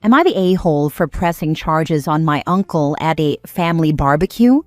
Am I the a-hole for pressing charges on my uncle at a family barbecue?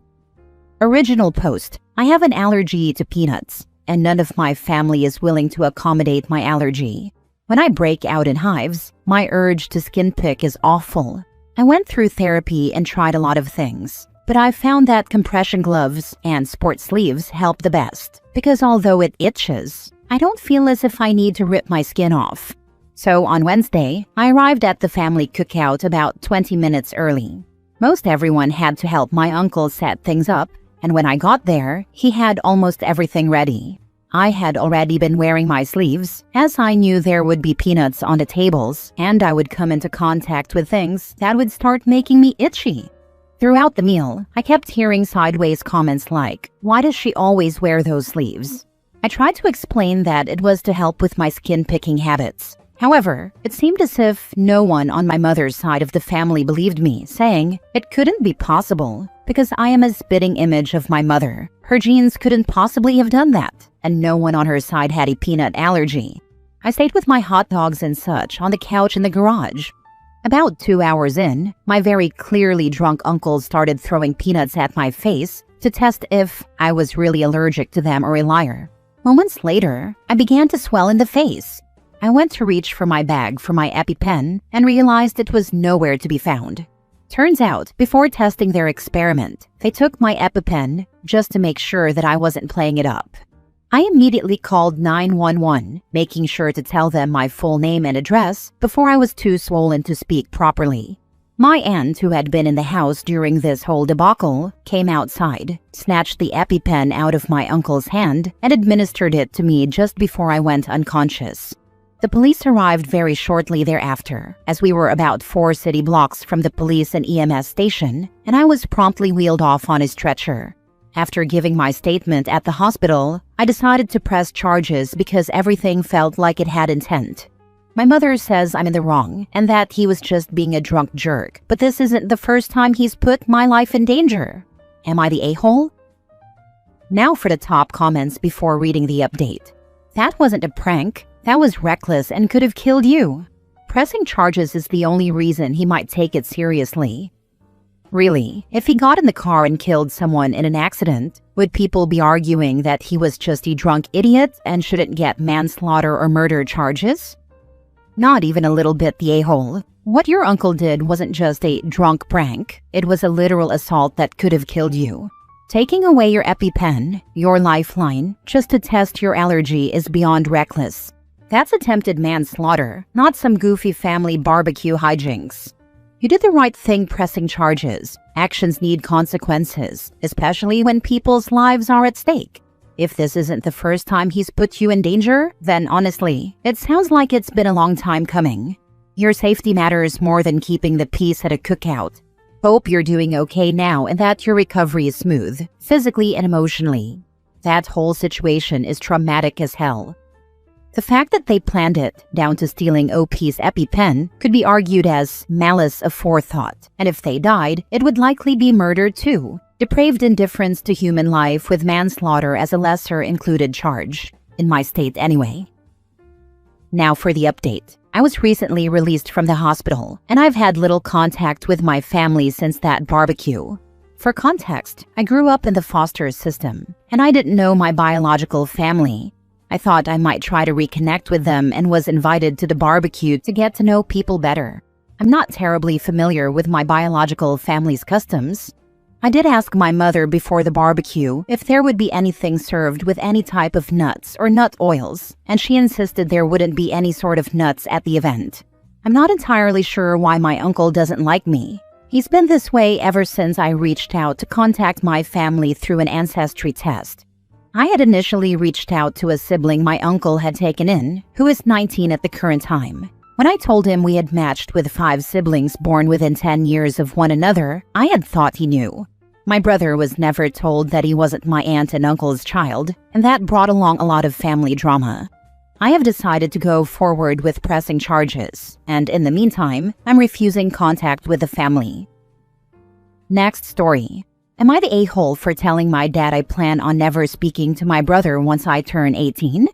Original post. I have an allergy to peanuts, and none of my family is willing to accommodate my allergy. When I break out in hives, my urge to skin pick is awful. I went through therapy and tried a lot of things, but I found that compression gloves and sports sleeves help the best, because although it itches, I don't feel as if I need to rip my skin off. So on Wednesday, I arrived at the family cookout about 20 minutes early. Most everyone had to help my uncle set things up, and when I got there, he had almost everything ready. I had already been wearing my sleeves, as I knew there would be peanuts on the tables, and I would come into contact with things that would start making me itchy. Throughout the meal, I kept hearing sideways comments like, "Why does she always wear those sleeves?" I tried to explain that it was to help with my skin picking habits. However, it seemed as if no one on my mother's side of the family believed me, saying it couldn't be possible because I am a spitting image of my mother. Her genes couldn't possibly have done that, and no one on her side had a peanut allergy. I stayed with my hot dogs and such on the couch in the garage. About 2 hours in, my very clearly drunk uncle started throwing peanuts at my face to test if I was really allergic to them or a liar. Moments later, I began to swell in the face. I went to reach for my bag for my EpiPen and realized it was nowhere to be found. Turns out, before testing their experiment, they took my EpiPen just to make sure that I wasn't playing it up. I immediately called 911, making sure to tell them my full name and address before I was too swollen to speak properly. My aunt, who had been in the house during this whole debacle, came outside, snatched the EpiPen out of my uncle's hand, and administered it to me just before I went unconscious. The police arrived very shortly thereafter, as we were about 4 city blocks from the police and EMS station, and I was promptly wheeled off on a stretcher. After giving my statement at the hospital, I decided to press charges because everything felt like it had intent. My mother says I'm in the wrong and that he was just being a drunk jerk, but this isn't the first time he's put my life in danger. Am I the a-hole? Now for the top comments before reading the update. That wasn't a prank. That was reckless and could have killed you. Pressing charges is the only reason he might take it seriously. Really, if he got in the car and killed someone in an accident, would people be arguing that he was just a drunk idiot and shouldn't get manslaughter or murder charges? Not even a little bit the a-hole. What your uncle did wasn't just a drunk prank. It was a literal assault that could have killed you. Taking away your EpiPen, your lifeline, just to test your allergy is beyond reckless. That's attempted manslaughter, not some goofy family barbecue hijinks. You did the right thing pressing charges. Actions need consequences, especially when people's lives are at stake. If this isn't the first time he's put you in danger, then honestly, it sounds like it's been a long time coming. Your safety matters more than keeping the peace at a cookout. Hope you're doing okay now and that your recovery is smooth, physically and emotionally. That whole situation is traumatic as hell. The fact that they planned it, down to stealing OP's EpiPen, could be argued as malice aforethought, and if they died, it would likely be murder too. Depraved indifference to human life with manslaughter as a lesser included charge. In my state anyway. Now for the update. I was recently released from the hospital, and I've had little contact with my family since that barbecue. For context, I grew up in the foster system, and I didn't know my biological family. I thought I might try to reconnect with them and was invited to the barbecue to get to know people better. I'm not terribly familiar with my biological family's customs. I did ask my mother before the barbecue if there would be anything served with any type of nuts or nut oils, and she insisted there wouldn't be any sort of nuts at the event. I'm not entirely sure why my uncle doesn't like me. He's been this way ever since I reached out to contact my family through an ancestry test. I had initially reached out to a sibling my uncle had taken in, who is 19 at the current time. When I told him we had matched with 5 siblings born within 10 years of one another, I had thought he knew. My brother was never told that he wasn't my aunt and uncle's child, and that brought along a lot of family drama. I have decided to go forward with pressing charges, and in the meantime, I'm refusing contact with the family. Next story. Am I the a-hole for telling my dad I plan on never speaking to my brother once I turn 18?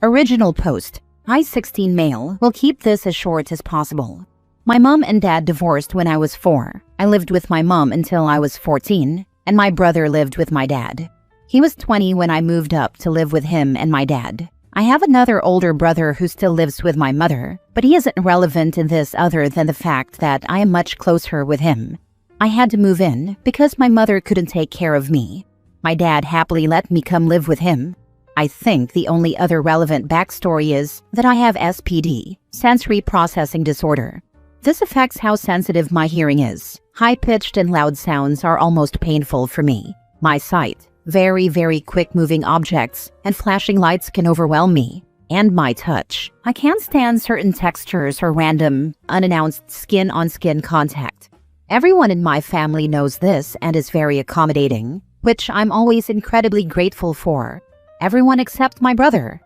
Original post. I, 16 male, will keep this as short as possible. My mom and dad divorced when I was 4. I lived with my mom until I was 14, and my brother lived with my dad. He was 20 when I moved up to live with him and my dad. I have another older brother who still lives with my mother, but he isn't relevant in this other than the fact that I am much closer with him. I had to move in because my mother couldn't take care of me. My dad happily let me come live with him. I think the only other relevant backstory is that I have SPD, sensory processing disorder. This affects how sensitive my hearing is. High-pitched and loud sounds are almost painful for me. My sight, very, very quick-moving objects and flashing lights can overwhelm me. And my touch. I can't stand certain textures or random, unannounced skin-on-skin contact. Everyone in my family knows this and is very accommodating, which I'm always incredibly grateful for. Everyone except my brother.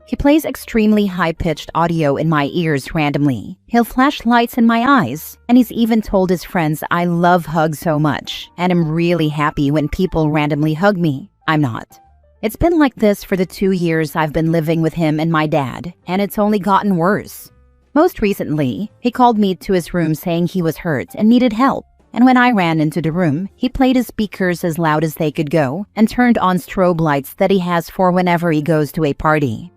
He plays extremely high-pitched audio in my ears randomly. He'll flash lights in my eyes, and he's even told his friends I love hugs so much, and I'm really happy when people randomly hug me. I'm not. It's been like this for the 2 years I've been living with him and my dad, and it's only gotten worse. Most recently, he called me to his room saying he was hurt and needed help. And when I ran into the room, he played his speakers as loud as they could go and turned on strobe lights that he has for whenever he goes to a party.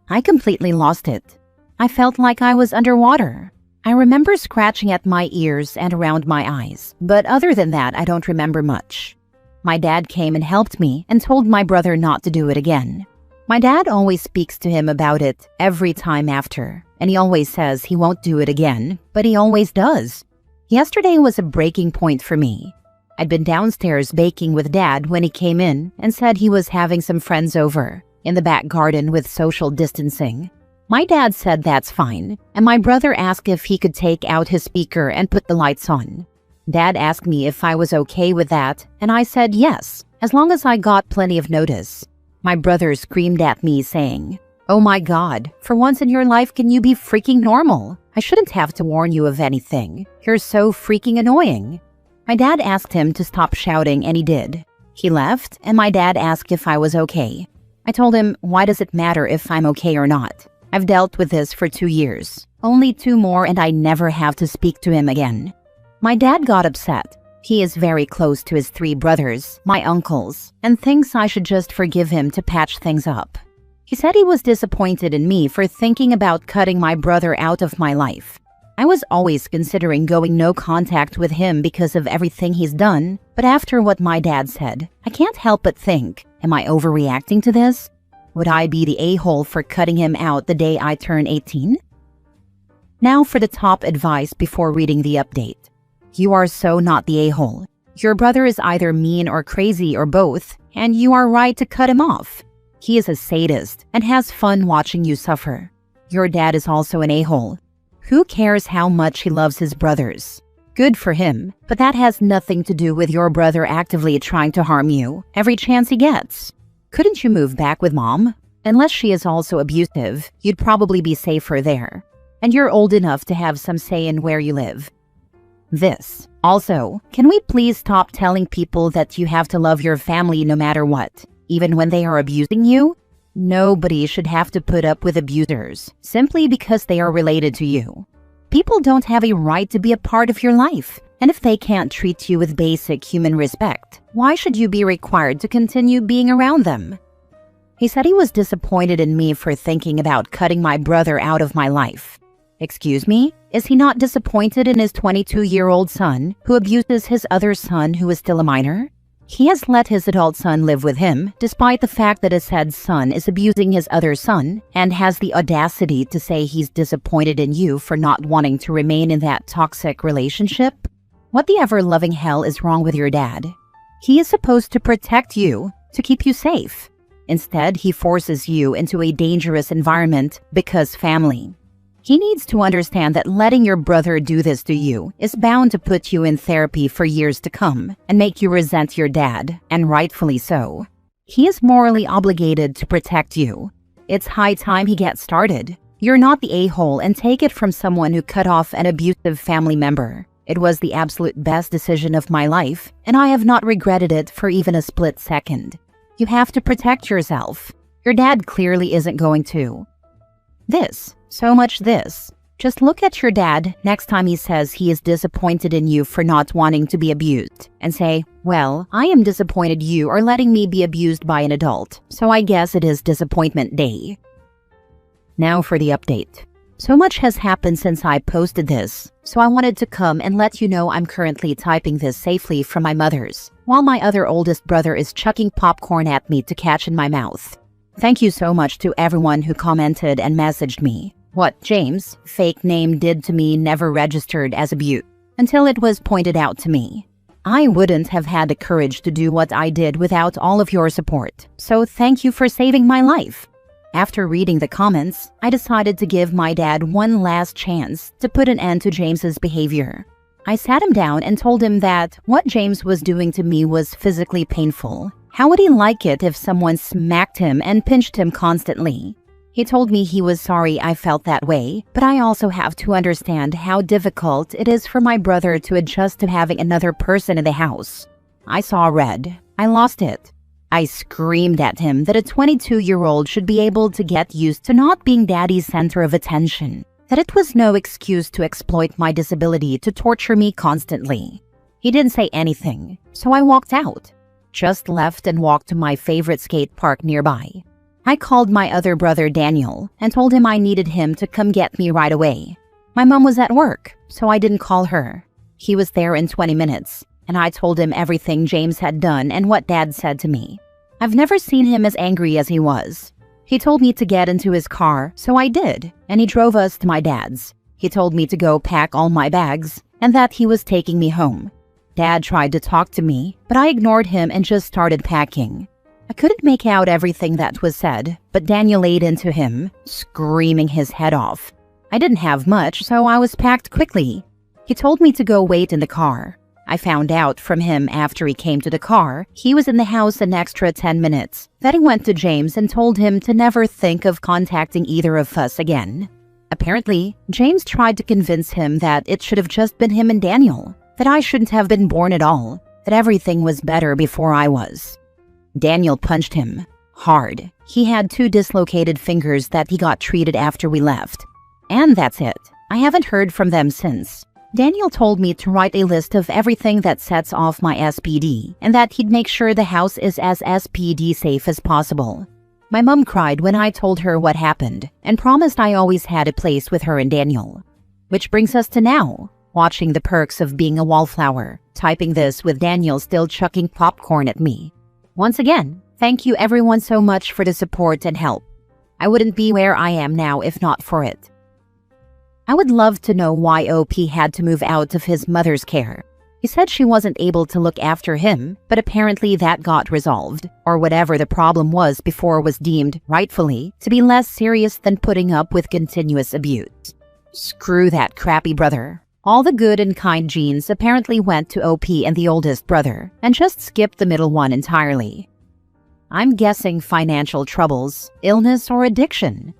I completely lost it. I felt like I was underwater. I remember scratching at my ears and around my eyes, but other than that, I don't remember much. My dad came and helped me and told my brother not to do it again. My dad always speaks to him about it every time after, and he always says he won't do it again, but he always does. Yesterday was a breaking point for me. I'd been downstairs baking with Dad when he came in and said he was having some friends over in the back garden with social distancing. My dad said that's fine, and my brother asked if he could take out his speaker and put the lights on. Dad asked me if I was okay with that, and I said yes, as long as I got plenty of notice. My brother screamed at me saying, "Oh my God, for once in your life can you be freaking normal? I shouldn't have to warn you of anything. You're so freaking annoying." My dad asked him to stop shouting and he did. He left and my dad asked if I was okay. I told him, why does it matter if I'm okay or not? I've dealt with this for 2 years. Only 2 more and I never have to speak to him again. My dad got upset. He is very close to his 3 brothers, my uncles, and thinks I should just forgive him to patch things up. He said he was disappointed in me for thinking about cutting my brother out of my life. I was always considering going no contact with him because of everything he's done, but after what my dad said, I can't help but think, am I overreacting to this? Would I be the a-hole for cutting him out the day I turn 18? Now for the top advice before reading the update. You are so not the a-hole. Your brother is either mean or crazy or both, and you are right to cut him off. He is a sadist and has fun watching you suffer. Your dad is also an a-hole. Who cares how much he loves his brothers? Good for him, but that has nothing to do with your brother actively trying to harm you every chance he gets. Couldn't you move back with mom? Unless she is also abusive, you'd probably be safer there. And you're old enough to have some say in where you live. This. Also, can we please stop telling people that you have to love your family no matter what, even when they are abusing you? Nobody should have to put up with abusers simply because they are related to you. People don't have a right to be a part of your life, and if they can't treat you with basic human respect, why should you be required to continue being around them? He said he was disappointed in me for thinking about cutting my brother out of my life. Excuse me? Is he not disappointed in his 22-year-old son who abuses his other son who is still a minor? He has let his adult son live with him, despite the fact that his said son is abusing his other son, and has the audacity to say he's disappointed in you for not wanting to remain in that toxic relationship? What the ever-loving hell is wrong with your dad? He is supposed to protect you, to keep you safe. Instead, he forces you into a dangerous environment because family. He needs to understand that letting your brother do this to you is bound to put you in therapy for years to come and make you resent your dad, and rightfully so. He is morally obligated to protect you. It's high time he gets started. You're not the a-hole, and take it from someone who cut off an abusive family member. It was the absolute best decision of my life, and I have not regretted it for even a split second. You have to protect yourself. Your dad clearly isn't going to. So much this. Just look at your dad next time he says he is disappointed in you for not wanting to be abused and say, well, I am disappointed you are letting me be abused by an adult, so I guess it is disappointment day. Now for the update. So much has happened since I posted this, so I wanted to come and let you know I'm currently typing this safely from my mother's, while my other oldest brother is chucking popcorn at me to catch in my mouth. Thank you so much to everyone who commented and messaged me. What James, fake name, did to me never registered as abuse until it was pointed out to me. I wouldn't have had the courage to do what I did without all of your support, so thank you for saving my life. After reading the comments, I decided to give my dad one last chance to put an end to James's behavior. I sat him down and told him that what James was doing to me was physically painful. How would he like it if someone smacked him and pinched him constantly? He told me he was sorry I felt that way, but I also have to understand how difficult it is for my brother to adjust to having another person in the house. I saw red. I lost it. I screamed at him that a 22-year-old should be able to get used to not being daddy's center of attention, that it was no excuse to exploit my disability to torture me constantly. He didn't say anything, so I walked out. Just left and walked to my favorite skate park nearby. I called my other brother Daniel and told him I needed him to come get me right away. My mom was at work, so I didn't call her. He was there in 20 minutes, and I told him everything James had done and what Dad said to me. I've never seen him as angry as he was. He told me to get into his car, so I did, and he drove us to my dad's. He told me to go pack all my bags and that he was taking me home. Dad tried to talk to me, but I ignored him and just started packing. I couldn't make out everything that was said, but Daniel laid into him, screaming his head off. I didn't have much, so I was packed quickly. He told me to go wait in the car. I found out from him after he came to the car, he was in the house an extra 10 minutes. Then he went to James and told him to never think of contacting either of us again. Apparently, James tried to convince him that it should have just been him and Daniel, that I shouldn't have been born at all, that everything was better before I was. Daniel punched him hard. He had 2 dislocated fingers that he got treated after we left. And that's it. I haven't heard from them since. Daniel told me to write a list of everything that sets off my SPD and that he'd make sure the house is as SPD safe as possible. My mom cried when I told her what happened and promised I always had a place with her and Daniel. Which brings us to now, watching the perks of being a wallflower, typing this with Daniel still chucking popcorn at me. Once again, thank you everyone so much for the support and help. I wouldn't be where I am now if not for it. I would love to know why OP had to move out of his mother's care. He said she wasn't able to look after him, but apparently that got resolved, or whatever the problem was before was deemed, rightfully, to be less serious than putting up with continuous abuse. Screw that crappy brother. All the good and kind genes apparently went to OP and the oldest brother, and just skipped the middle one entirely. I'm guessing financial troubles, illness, or addiction.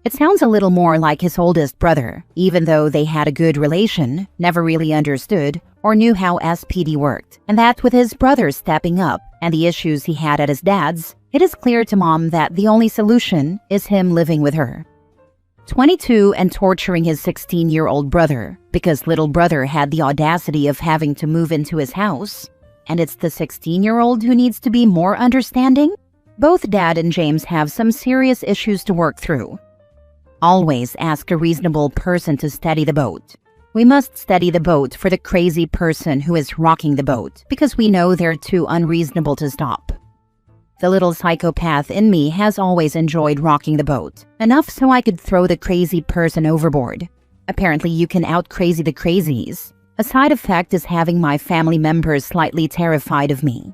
It sounds a little more like his oldest brother, even though they had a good relation, never really understood, or knew how SPD worked, and that with his brother stepping up and the issues he had at his dad's, it is clear to Mom that the only solution is him living with her. 22 and torturing his 16-year-old brother because little brother had the audacity of having to move into his house, and it's the 16-year-old who needs to be more understanding? Both Dad and James have some serious issues to work through. Always ask a reasonable person to steady the boat. We must steady the boat for the crazy person who is rocking the boat because we know they're too unreasonable to stop. The little psychopath in me has always enjoyed rocking the boat, enough so I could throw the crazy person overboard. Apparently you can out-crazy the crazies. A side effect is having my family members slightly terrified of me.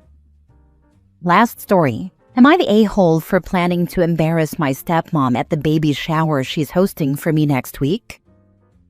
Last story. Am I the a-hole for planning to embarrass my stepmom at the baby shower she's hosting for me next week?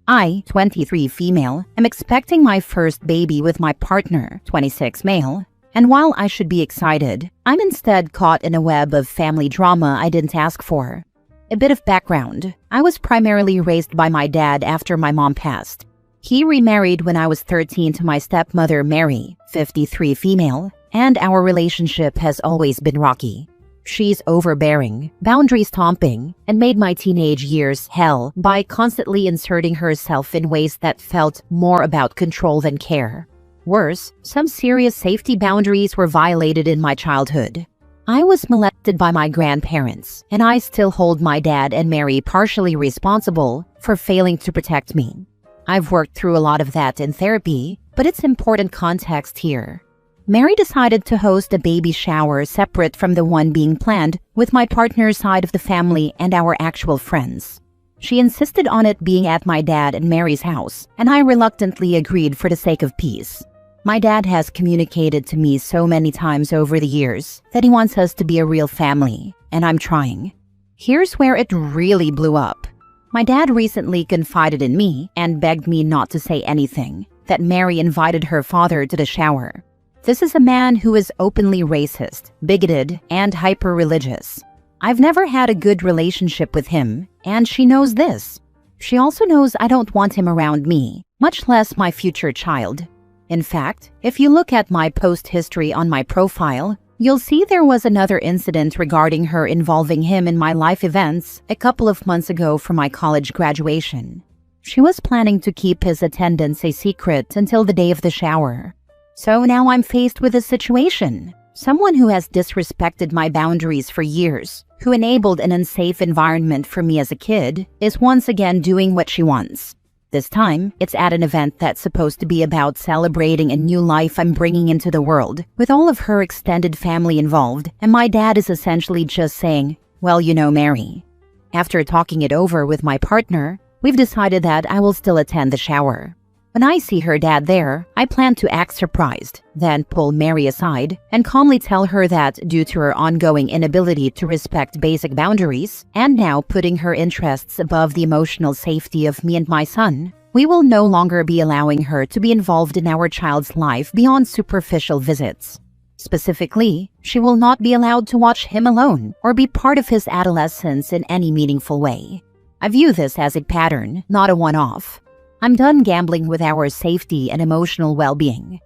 I, 23 female, am expecting my first baby with my partner, 26 male, and while I should be excited, I'm instead caught in a web of family drama I didn't ask for. A bit of background. I was primarily raised by my dad after my mom passed. He remarried when I was 13 to my stepmother Mary, 53 female, and our relationship has always been rocky. She's overbearing, boundary stomping, and made my teenage years hell by constantly inserting herself in ways that felt more about control than care. Worse, some serious safety boundaries were violated in my childhood. I was molested by my grandparents, and I still hold my dad and Mary partially responsible for failing to protect me. I've worked through a lot of that in therapy, but it's important context here. Mary decided to host a baby shower separate from the one being planned with my partner's side of the family and our actual friends. She insisted on it being at my dad and Mary's house, and I reluctantly agreed for the sake of peace. My dad has communicated to me so many times over the years that he wants us to be a real family, and I'm trying. Here's where it really blew up. My dad recently confided in me and begged me not to say anything, that Mary invited her father to the shower. This is a man who is openly racist, bigoted, and hyper-religious. I've never had a good relationship with him, and she knows this. She also knows I don't want him around me, much less my future child. In fact, if you look at my post history on my profile, you'll see there was another incident regarding her involving him in my life events a couple of months ago for my college graduation. She was planning to keep his attendance a secret until the day of the shower. So now I'm faced with a situation. Someone who has disrespected my boundaries for years, who enabled an unsafe environment for me as a kid, is once again doing what she wants. This time, it's at an event that's supposed to be about celebrating a new life I'm bringing into the world, with all of her extended family involved, and my dad is essentially just saying, well, you know, Mary. After talking it over with my partner, we've decided that I will still attend the shower. When I see her dad there, I plan to act surprised, then pull Mary aside and calmly tell her that due to her ongoing inability to respect basic boundaries, and now putting her interests above the emotional safety of me and my son, we will no longer be allowing her to be involved in our child's life beyond superficial visits. Specifically, she will not be allowed to watch him alone or be part of his adolescence in any meaningful way. I view this as a pattern, not a one-off. I'm done gambling with our safety and emotional well-being.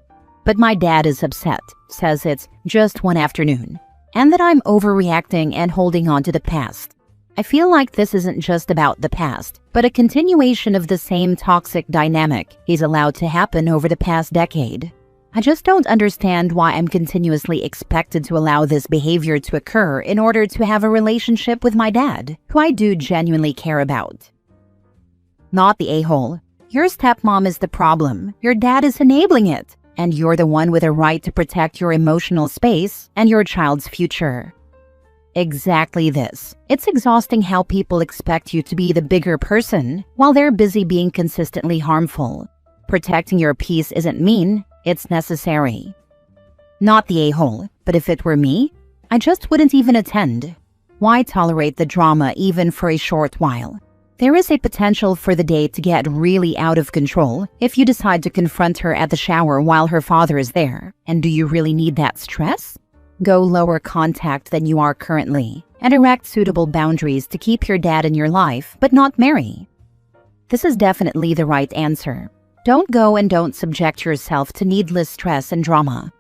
But my dad is upset, says it's just one afternoon, and that I'm overreacting and holding on to the past. I feel like this isn't just about the past, but a continuation of the same toxic dynamic he's allowed to happen over the past decade. I just don't understand why I'm continuously expected to allow this behavior to occur in order to have a relationship with my dad, who I do genuinely care about. Not the a-hole. Your stepmom is the problem. Your dad is enabling it. And you're the one with a right to protect your emotional space and your child's future. Exactly this. It's exhausting how people expect you to be the bigger person while they're busy being consistently harmful. Protecting your peace isn't mean, it's necessary. Not the a-hole, but if it were me, I just wouldn't even attend. Why tolerate the drama even for a short while? There is a potential for the day to get really out of control if you decide to confront her at the shower while her father is there. And do you really need that stress? Go lower contact than you are currently, and erect suitable boundaries to keep your dad in your life, but not Mary. This is definitely the right answer. Don't go and don't subject yourself to needless stress and drama.